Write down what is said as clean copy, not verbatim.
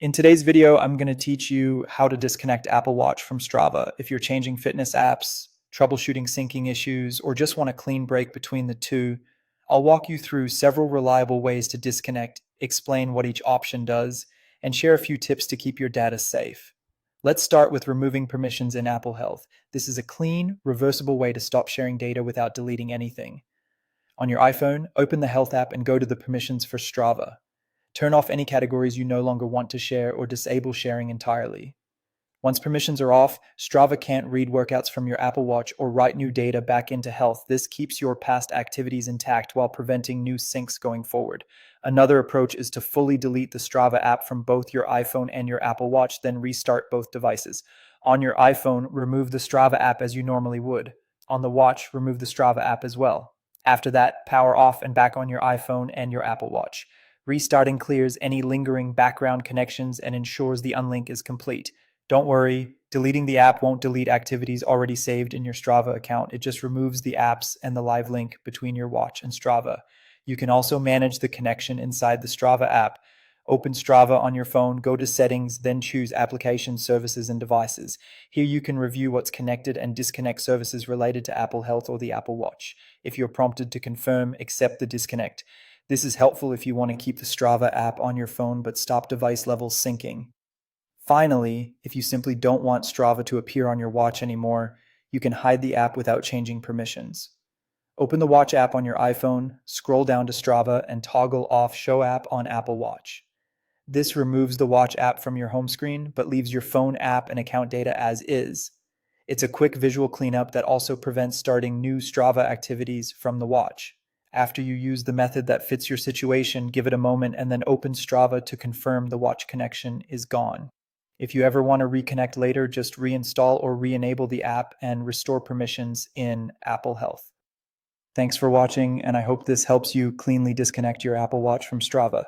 In today's video, I'm going to teach you how to disconnect Apple Watch from Strava. If you're changing fitness apps, troubleshooting syncing issues, or just want a clean break between the two, I'll walk you through several reliable ways to disconnect, explain what each option does, and share a few tips to keep your data safe. Let's start with removing permissions in Apple Health. This is a clean, reversible way to stop sharing data without deleting anything. On your iPhone, open the Health app and go to the permissions for Strava. Turn off any categories you no longer want to share or disable sharing entirely. Once permissions are off, Strava can't read workouts from your Apple Watch or write new data back into Health. This keeps your past activities intact while preventing new syncs going forward. Another approach is to fully delete the Strava app from both your iPhone and your Apple Watch, then restart both devices. On your iPhone, remove the Strava app as you normally would. On the watch, remove the Strava app as well. After that, power off and back on your iPhone and your Apple Watch. Restarting clears any lingering background connections and ensures the unlink is complete. Don't worry, deleting the app won't delete activities already saved in your Strava account. It just removes the apps and the live link between your watch and Strava. You can also manage the connection inside the Strava app. Open Strava on your phone, go to Settings, then choose Applications, Services, and Devices. Here you can review what's connected and disconnect services related to Apple Health or the Apple Watch. If you're prompted to confirm, accept the disconnect. This is helpful if you want to keep the Strava app on your phone but stop device level syncing. Finally, if you simply don't want Strava to appear on your watch anymore, you can hide the app without changing permissions. Open the Watch app on your iPhone, scroll down to Strava, and toggle off Show app on Apple Watch. This removes the Watch app from your home screen but leaves your phone app and account data as is. It's a quick visual cleanup that also prevents starting new Strava activities from the watch. After you use the method that fits your situation, give it a moment and then open Strava to confirm the watch connection is gone. If you ever want to reconnect later, just reinstall or re-enable the app and restore permissions in Apple Health. Thanks for watching, and I hope this helps you cleanly disconnect your Apple Watch from Strava.